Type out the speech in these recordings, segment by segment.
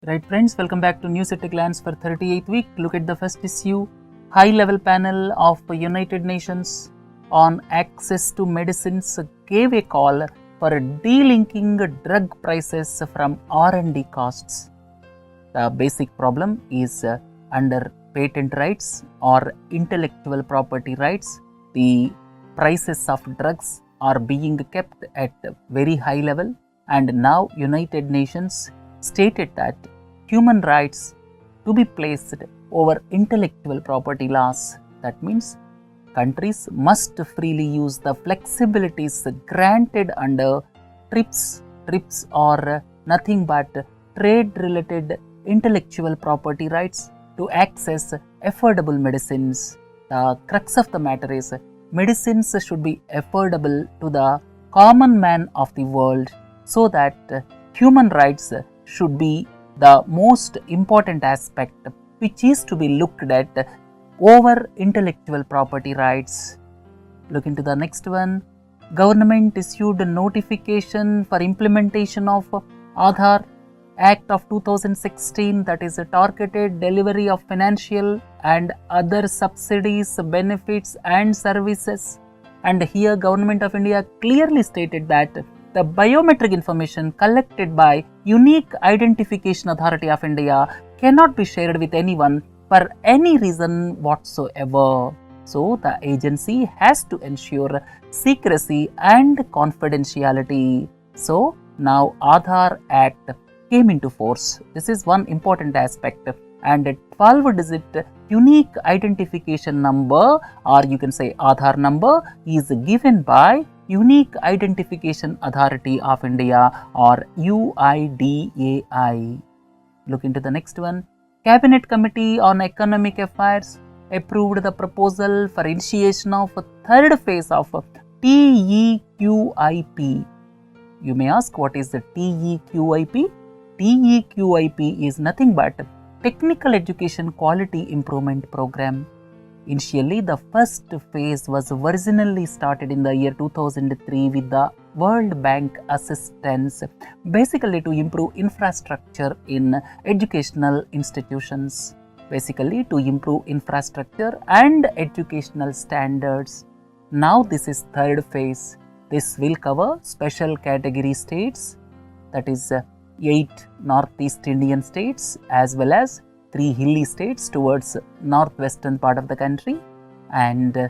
Right friends, welcome back to News at a Glance for 38th week. Look at the first issue. High level panel of United Nations on access to medicines gave a call for delinking drug prices from R&D costs. The basic problem is under patent rights or intellectual property rights, the prices of drugs are being kept at very high level, and now United Nations stated that human rights to be placed over intellectual property laws. That means countries must freely use the flexibilities granted under TRIPS. TRIPS are nothing but trade-related intellectual property rights to access affordable medicines. The crux of the matter is medicines should be affordable to the common man of the world, so that human rights should be the most important aspect which is to be looked at over intellectual property rights. Look into the next one. Government issued a notification for implementation of Aadhaar Act of 2016, that is a targeted delivery of financial and other subsidies, benefits and services. And here Government of India clearly stated that the biometric information collected by Unique Identification Authority of India cannot be shared with anyone for any reason whatsoever. So the agency has to ensure secrecy and confidentiality. So now Aadhaar Act came into force. This is one important aspect, and a 12-digit unique identification number, or you can say Aadhaar number, is given by Unique Identification Authority of India, or UIDAI. Look into the next one. Cabinet Committee on Economic Affairs approved the proposal for initiation of a third phase of TEQIP. You may ask, what is the TEQIP? TEQIP is nothing but Technical Education Quality Improvement Program. Initially, the first phase was originally started in the year 2003 with the World Bank assistance, basically to improve infrastructure in educational institutions, basically to improve infrastructure and educational standards. Now this is third phase. This will cover special category states, that is 8 Northeast Indian states as well as 3 hilly states towards northwestern part of the country, and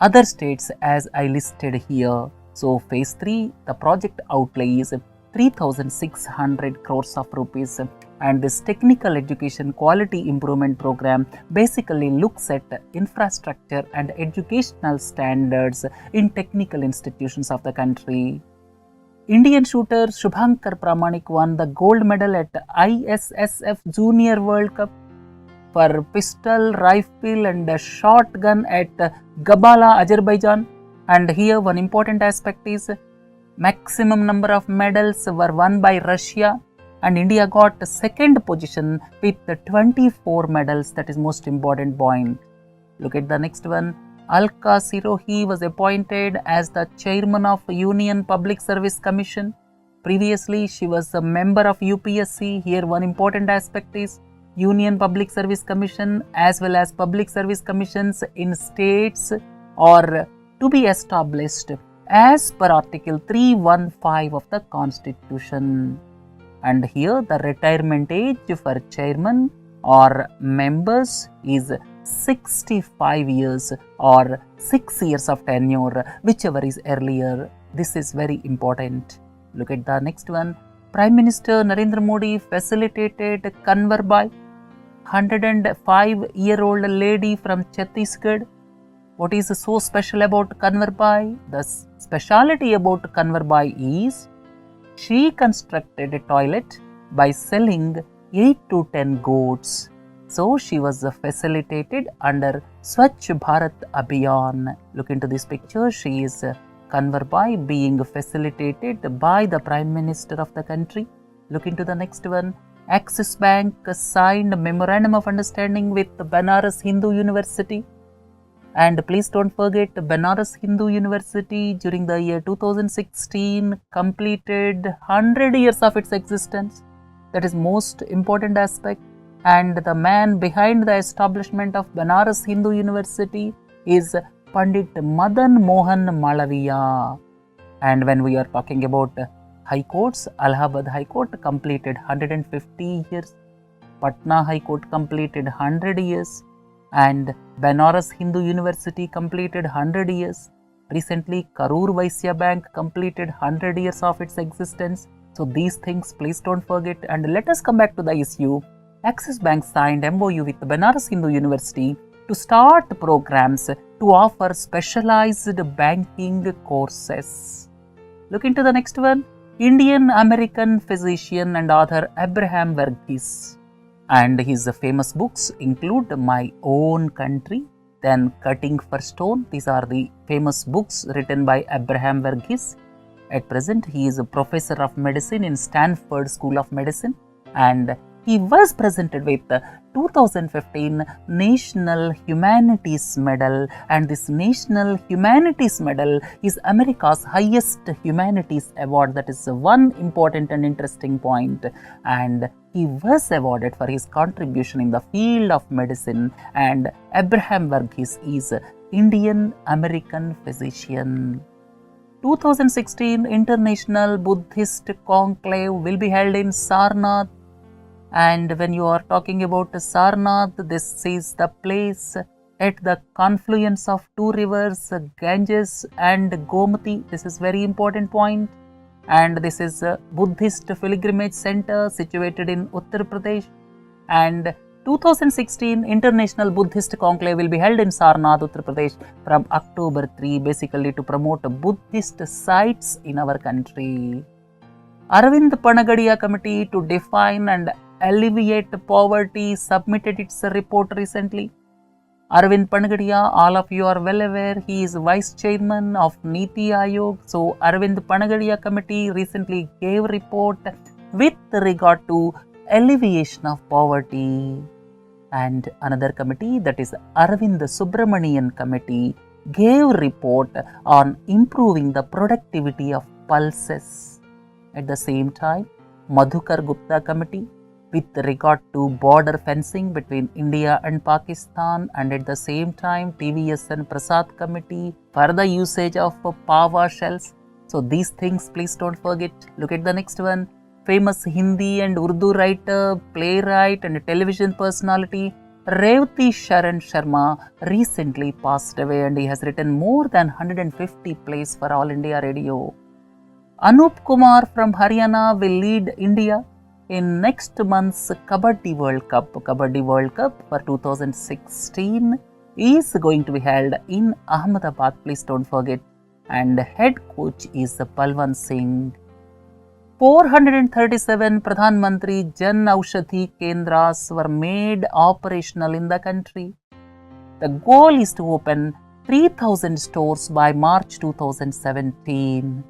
other states as I listed here. So phase 3, the project outlay is 3,600 crores of rupees, and this technical education quality improvement program basically looks at infrastructure and educational standards in technical institutions of the country. Indian shooter Shubhankar Pramanik won the gold medal at ISSF Junior World Cup for pistol, rifle and shotgun at Gabala, Azerbaijan. And here one important aspect is maximum number of medals were won by Russia, and India got second position with 24 medals. That is most important point. Look at the next one. Alka Sirohi was appointed as the chairman of Union Public Service Commission. Previously, she was a member of UPSC. Here one important aspect is Union Public Service Commission as well as public service commissions in states are to be established as per Article 315 of the Constitution. And here the retirement age for chairman or members is 65 years or 6 years of tenure, whichever is earlier. This is very important. Look at the next one. Prime Minister Narendra Modi facilitated Kanwarbai, 105-year-old lady from Chhattisgarh. What is so special about Kanwarbai? The speciality about Kanwarbai is she constructed a toilet by selling 8 to 10 goats. So she was facilitated under Swachh Bharat Abhiyan. Look into this picture. She is Kanwarbai being facilitated by the Prime Minister of the country. Look into the next one. Axis Bank signed a memorandum of understanding with Banaras Hindu University. And please don't forget, Banaras Hindu University during the year 2016 completed 100 years of its existence. That is most important aspect. And the man behind the establishment of Banaras Hindu University is Pandit Madan Mohan Malaviya. And when we are talking about High Courts, Allahabad High Court completed 150 years, Patna High Court completed 100 years, and Banaras Hindu University completed 100 years. Recently, Karur Vaisya Bank completed 100 years of its existence. So these things please don't forget. And let us come back to the issue. Axis Bank signed MOU with Banaras Hindu University to start programs to offer specialized banking courses. Look into the next one. Indian-American physician and author Abraham Verghese. And his famous books include My Own Country, then Cutting for Stone. These are the famous books written by Abraham Verghese. At present, he is a professor of medicine in Stanford School of Medicine, and he was presented with the 2015 National Humanities Medal, and this National Humanities Medal is America's highest humanities award. That is one important and interesting point. And he was awarded for his contribution in the field of medicine, and Abraham Verghese is an Indian-American physician. 2016 International Buddhist Conclave will be held in Sarnath. And when you are talking about Sarnath, this is the place at the confluence of two rivers, Ganges and Gomati. This is very important point. And this is a Buddhist pilgrimage center situated in Uttar Pradesh. And 2016 International Buddhist Conclave will be held in Sarnath, Uttar Pradesh from October 3, basically to promote Buddhist sites in our country. Arvind Panagadia Committee to Define and Alleviate Poverty submitted its report recently. Arvind Panagadia, all of you are well aware, he is Vice Chairman of Niti Aayog. So, Arvind Panagadia Committee recently gave a report with regard to alleviation of poverty. And another committee, that is Arvind Subramanian Committee, gave a report on improving the productivity of pulses. At the same time, Madhukar Gupta Committee with regard to border fencing between India and Pakistan, and at the same time TVS Prasad Committee for the usage of Pava shells. So these things please don't forget. Look at the next one. Famous Hindi and Urdu writer, playwright and television personality Raita Sharma recently passed away, and he has written more than 150 plays for All India Radio. Anup Kumar from Haryana will lead India in next month's Kabaddi World Cup. Kabaddi World Cup for 2016 is going to be held in Ahmedabad, please don't forget. And head coach is Palwan Singh. 437 Pradhanmantri Jan Aushadhi Kendras were made operational in the country. The goal is to open 3,000 stores by March 2017.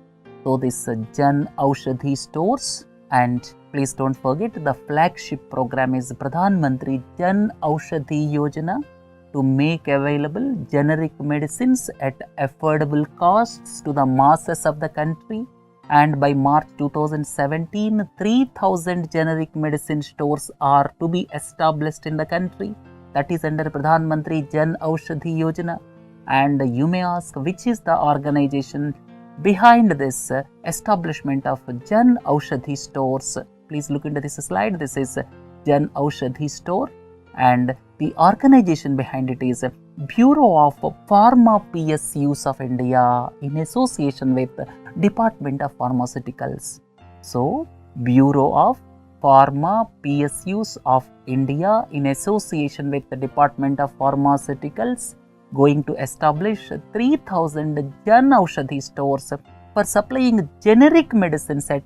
So this Jan Aushadhi stores, and please don't forget the flagship program is Pradhanmantri Jan Aushadhi Yojana to make available generic medicines at affordable costs to the masses of the country. And by March 2017, 3,000 generic medicine stores are to be established in the country. That is under Pradhanmantri Jan Aushadhi Yojana. And you may ask, which is the organization behind this establishment of Jan Aushadhi stores? Please look into this slide. This is Jan Aushadhi store, and the organization behind it is Bureau of Pharma PSUs of India in association with Department of Pharmaceuticals. So, Bureau of Pharma PSUs of India in association with the Department of Pharmaceuticals going to establish 3,000 Jan Aushadhi stores for supplying generic medicines at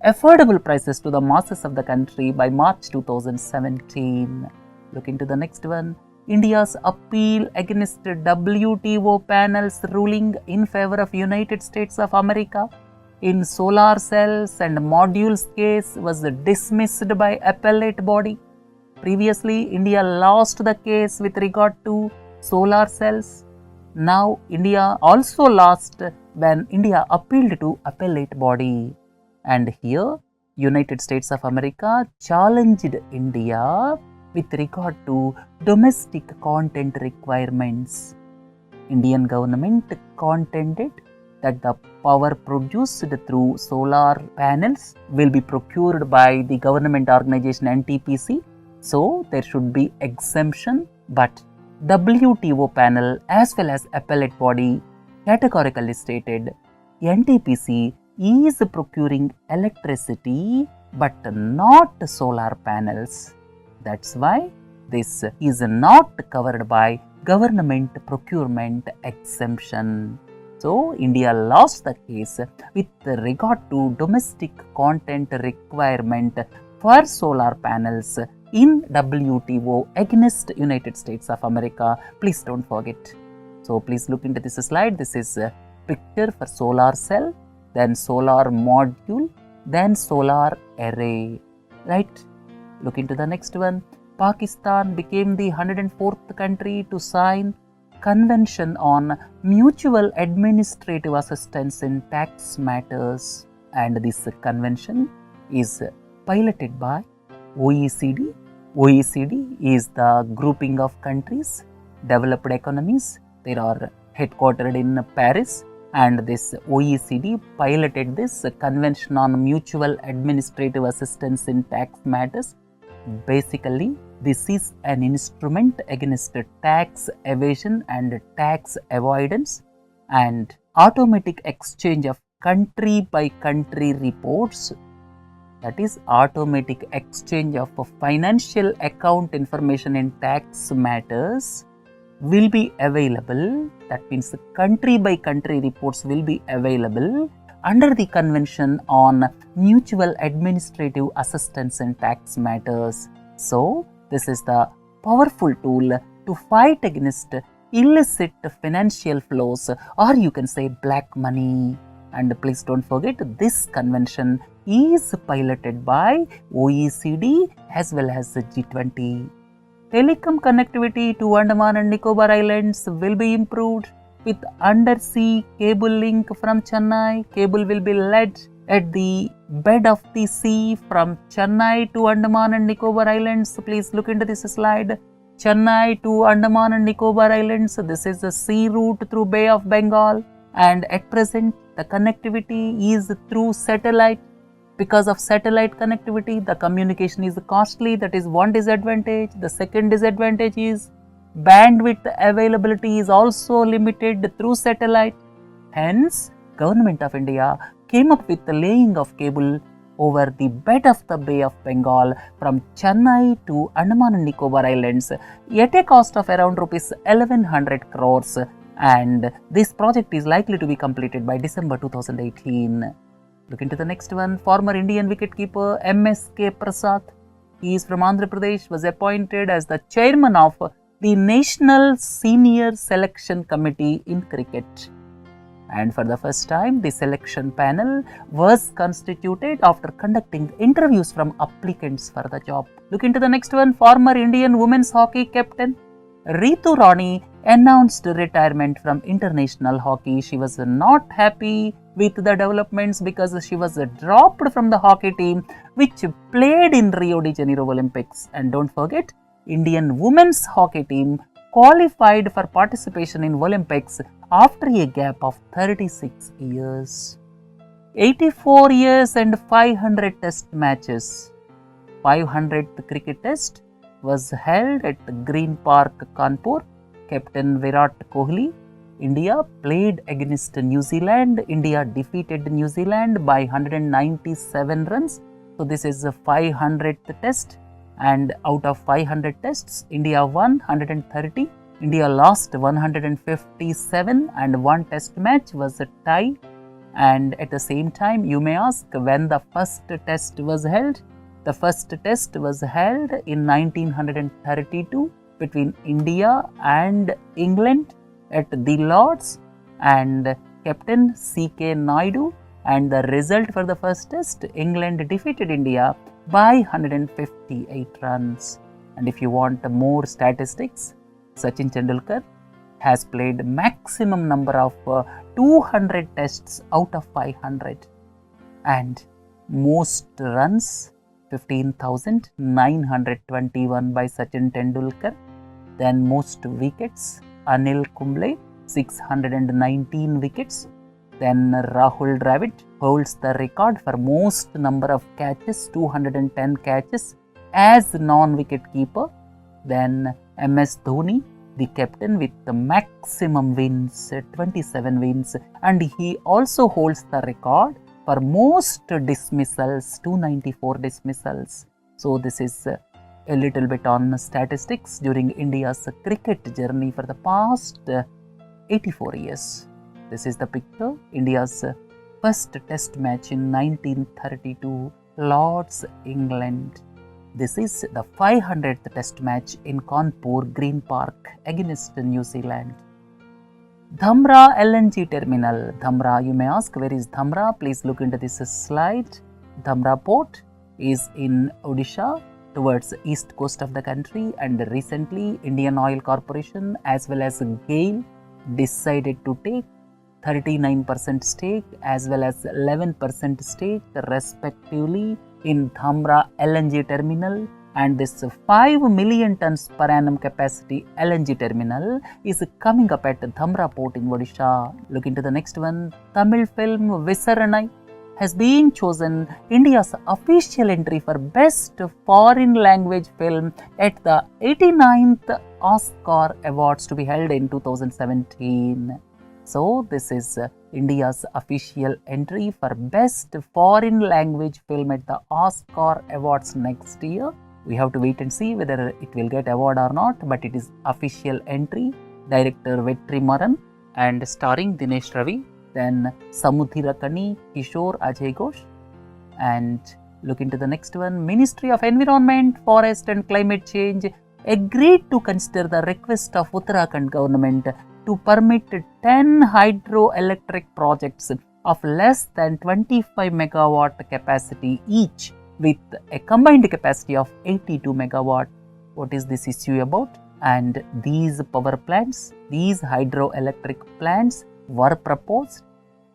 affordable prices to the masses of the country by March 2017. Look into the next one. India's appeal against WTO panel's ruling in favor of United States of America in solar cells and modules case was dismissed by appellate body. Previously, India lost the case with regard to solar cells. Now, India also lost when India appealed to appellate body. And here, United States of America challenged India with regard to domestic content requirements. Indian government contended that the power produced through solar panels will be procured by the government organization NTPC, so there should be exemption, but WTO panel as well as appellate body categorically stated NTPC is procuring electricity but not solar panels. That's why this is not covered by government procurement exemption. So, India lost the case with regard to domestic content requirement for solar panels in WTO against United States of America. Please don't forget. So, please look into this slide. This is a picture for solar cell, then solar module, then solar array, right? Look into the next one. Pakistan became the 104th country to sign Convention on Mutual Administrative Assistance in Tax Matters, and this convention is piloted by OECD. OECD is the grouping of countries, developed economies. They are headquartered in Paris, and this OECD piloted this Convention on Mutual Administrative Assistance in Tax Matters. Basically, this is an instrument against tax evasion and tax avoidance and automatic exchange of country by country reports, that is automatic exchange of financial account information in tax matters will be available. That means country by country reports will be available under the Convention on Mutual Administrative Assistance in Tax Matters. So, this is the powerful tool to fight against illicit financial flows, or you can say black money. And please don't forget, this convention is piloted by OECD as well as G20. Telecom connectivity to Andaman and Nicobar Islands will be improved with undersea cable link from Chennai. Cable will be led at the bed of the sea from Chennai to Andaman and Nicobar Islands. Please look into this slide. Chennai to Andaman and Nicobar Islands. This is the sea route through Bay of Bengal, and at present the connectivity is through satellite. Because of satellite connectivity, the communication is costly. That is one disadvantage. The second disadvantage is bandwidth availability is also limited through satellite. Hence, Government of India came up with the laying of cable over the bed of the Bay of Bengal from Chennai to Andaman and Nicobar Islands at a cost of around rupees 1100 crores, and this project is likely to be completed by December 2018. Look into the next one. Former Indian wicketkeeper MSK Prasad, he is from Andhra Pradesh, was appointed as the chairman of the National Senior Selection Committee in Cricket. And for the first time, the selection panel was constituted after conducting interviews from applicants for the job. Look into the next one. Former Indian women's hockey captain Ritu Rani announced retirement from international hockey. She was not happy with the developments because she was dropped from the hockey team which played in Rio de Janeiro Olympics. And don't forget, Indian women's hockey team qualified for participation in Olympics after a gap of 36 years. 84 years and 500 test matches. 500th cricket test was held at Green Park, Kanpur. Captain Virat Kohli, India played against New Zealand. India defeated New Zealand by 197 runs. So this is the 500th test, and out of 500 tests, India won 130. India lost 157, and one test match was a tie. And at the same time, you may ask when the first test was held. The first test was held in 1932 between India and England at the Lords, and Captain C.K. Naidu, and the result for the first test, England defeated India by 158 runs. And if you want more statistics, Sachin Tendulkar has played maximum number of 200 tests out of 500. And most runs 15,921 by Sachin Tendulkar. Then most wickets, Anil Kumble 619 wickets. Then Rahul Dravid holds the record for most number of catches, 210 catches as non-wicket keeper. Then MS Dhoni, the captain with the maximum wins, 27 wins, and he also holds the record for most dismissals, 294 dismissals. So this is a little bit on statistics during India's cricket journey for the past 84 years. This is the picture, India's first test match in 1932, Lord's, England. This is the 500th test match in Kanpur Green Park against New Zealand. Tamra LNG Terminal. Tamra, you may ask, where is Tamra? Please look into this slide. Tamra port is in Odisha towards east coast of the country, and recently Indian Oil Corporation as well as GAIL decided to take 39% stake as well as 11% stake respectively in Tamra LNG Terminal, and this 5 million tons per annum capacity LNG terminal is coming up at Tamra port in Odisha. Look into the next one. Tamil film Visser and I has been chosen India's official entry for Best Foreign Language Film at the 89th Oscar Awards to be held in 2017. So this is India's official entry for Best Foreign Language Film at the Oscar Awards next year. We have to wait and see whether it will get award or not, but it is official entry. Director Vetrimaran and starring Dinesh Ravi. Then Samudhirakani, Kishore Ajay Ghosh. And look into the next one. Ministry of Environment, Forest and Climate Change agreed to consider the request of Uttarakhand government to permit 10 hydroelectric projects of less than 25 megawatt capacity each with a combined capacity of 82 megawatt. What is this issue about? And these power plants, these hydroelectric plants were proposed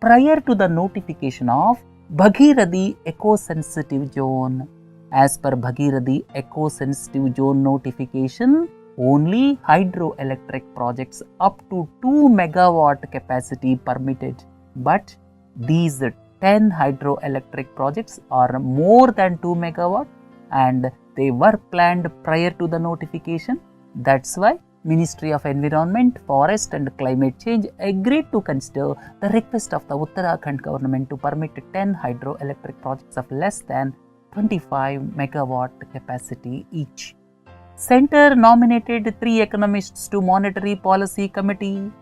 prior to the notification of Bhagirathi Eco-Sensitive Zone. As per Bhagirathi Eco-Sensitive Zone notification, only hydroelectric projects up to 2 megawatt capacity permitted. But these 10 hydroelectric projects are more than 2 megawatt and they were planned prior to the notification. That's why Ministry of Environment, Forest and Climate Change agreed to consider the request of the Uttarakhand government to permit 10 hydroelectric projects of less than 25 megawatt capacity each. Centre nominated 3 economists to Monetary Policy Committee.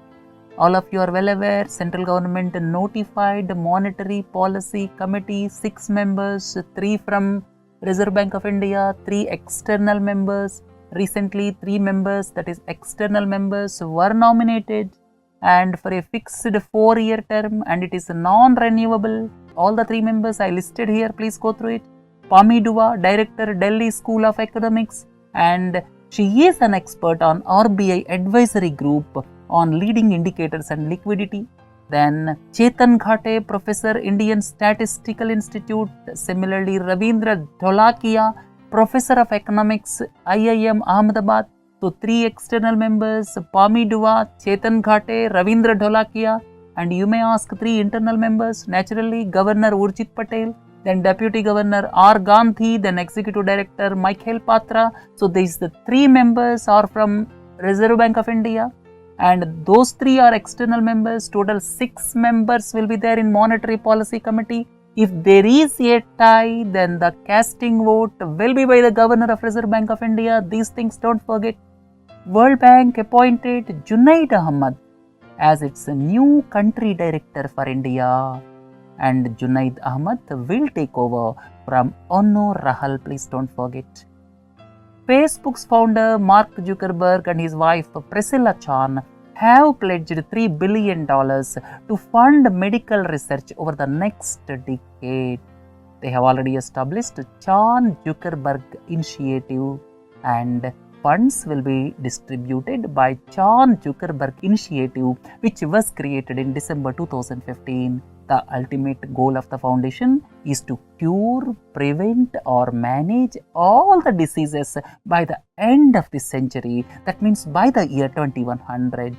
All of you are well aware, central government notified Monetary Policy Committee 6 members, 3 from Reserve Bank of India, 3 external members. Recently 3 members, that is external members, were nominated and for a fixed 4-year term, and it is non-renewable. All the 3 members I listed here, please go through it. Pami Dua, Director, Delhi School of Economics, and she is an expert on RBI Advisory Group on leading indicators and liquidity. Then Chetan Ghate, Professor, Indian Statistical Institute. Similarly, Ravindra Dholakia, Professor of Economics, IIM Ahmedabad. So 3 external members, Pami Dua, Chetan Ghate, Ravindra Dholakia, and you may ask 3 internal members, naturally Governor Urjit Patel, then Deputy Governor R. Gandhi, then Executive Director Michael Patra. So these 3 members are from Reserve Bank of India, and those 3 are external members. Total 6 members will be there in Monetary Policy Committee. If there is a tie, then the casting vote will be by the Governor of Reserve Bank of India. These things don't forget. World Bank appointed Junaid Ahmad as its new country director for India. And Junaid Ahmad will take over from Onno Rahal. Please don't forget. Facebook's founder Mark Zuckerberg and his wife Priscilla Chan have pledged $3 billion to fund medical research over the next decade. They have already established Chan Zuckerberg Initiative, and funds will be distributed by Chan Zuckerberg initiative, which was created in December 2015. The ultimate goal of the foundation is to cure, prevent or manage all the diseases by the end of this century, that means by the year 2100.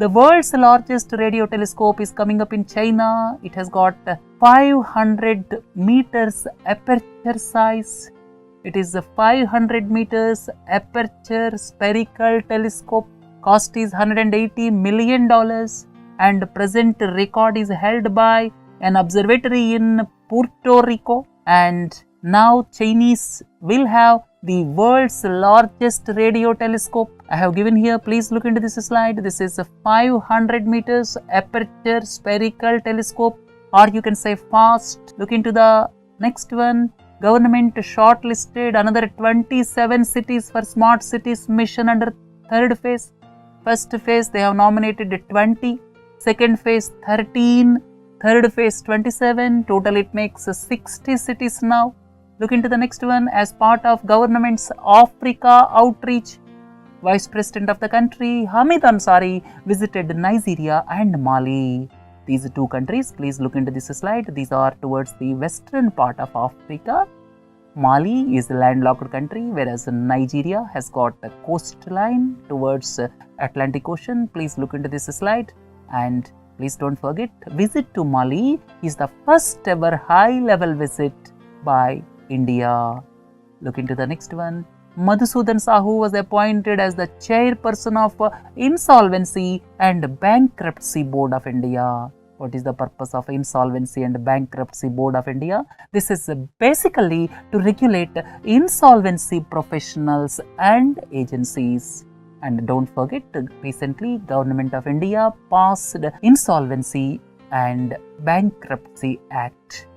The world's largest radio telescope is coming up in China. It has got 500 meters aperture size. It is a 500 meters aperture spherical telescope. Cost is $180 million and present record is held by an observatory in Puerto Rico. And now Chinese will have the world's largest radio telescope. I have given here, please look into this slide. This is a 500 meters aperture spherical telescope, or you can say FAST. Look into the next one. Government shortlisted another 27 cities for smart cities mission under third phase. First phase they have nominated 20, second phase 13, third phase 27, total it makes 60 cities now. Look into the next one. As part of government's Africa outreach, Vice President of the country Hamid Ansari visited Nigeria and Mali. These two countries, please look into this slide. These are towards the western part of Africa. Mali is a landlocked country, whereas Nigeria has got a coastline towards Atlantic Ocean. Please look into this slide. And please don't forget, visit to Mali is the first ever high-level visit by India. Look into the next one. Madhusudan Sahu was appointed as the chairperson of Insolvency and Bankruptcy Board of India. What is the purpose of Insolvency and Bankruptcy Board of India? This is basically to regulate insolvency professionals and agencies. And don't forget, recently Government of India passed Insolvency and Bankruptcy Act.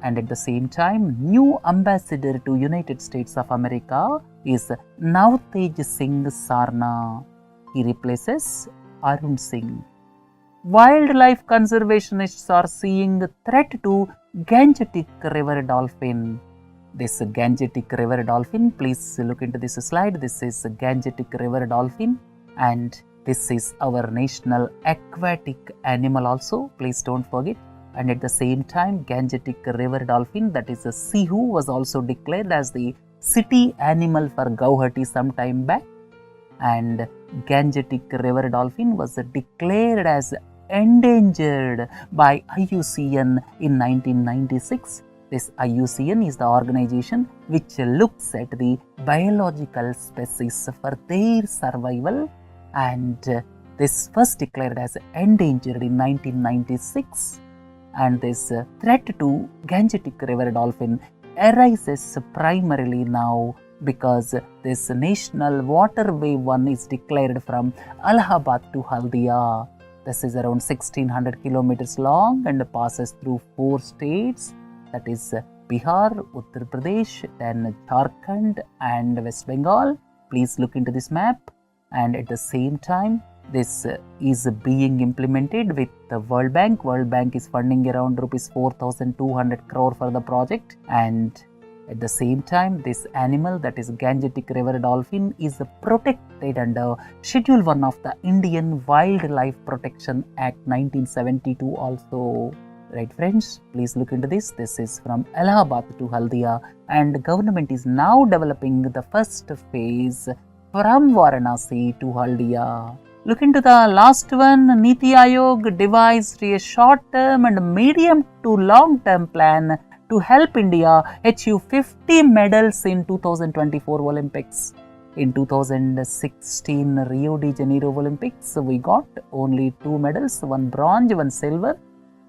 And at the same time, new ambassador to United States of America is Navtej Singh Sarna. He replaces Arun Singh. Wildlife conservationists are seeing a threat to Gangetic river dolphin. This Gangetic river dolphin, please look into this slide. This is Gangetic river dolphin, and this is our national aquatic animal also. Please don't forget. And at the same time, Gangetic river dolphin, that is a Sihu, was also declared as the city animal for Guwahati some time back. And Gangetic river dolphin was declared as endangered by IUCN in 1996. This IUCN is the organization which looks at the biological species for their survival, and this was declared as endangered in 1996. And this threat to Gangetic river dolphin arises primarily now because this national waterway 1 is declared from Allahabad to Haldia. This is around 1600 kilometers long and passes through 4 states, that is Bihar, Uttar Pradesh, then Jharkhand and West Bengal. Please look into this map. And at the same time, this is being implemented with the World Bank. World Bank is funding around rupees 4,200 crore for the project. And at the same time, this animal, that is Gangetic river dolphin, is protected under Schedule 1 of the Indian Wildlife Protection Act 1972 also. Right friends, please look into this. This is from Allahabad to Haldia, and government is now developing the first phase from Varanasi to Haldia. Look into the last one. Niti Aayog devised a short-term and medium to long-term plan to help India achieve 50 medals in 2024 Olympics. In 2016 Rio de Janeiro Olympics, we got only 2 medals, 1 bronze, 1 silver.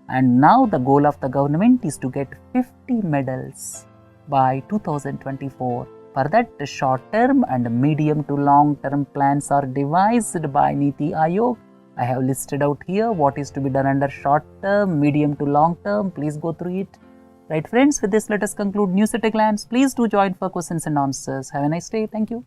And now the goal of the government is to get 50 medals by 2024. For that, short-term and medium to long-term plans are devised by Niti Aayog. I have listed out here what is to be done under short-term, medium to long-term. Please go through it. Right friends, with this let us conclude news at a glance. Please do join for questions and answers. Have a nice day. Thank you.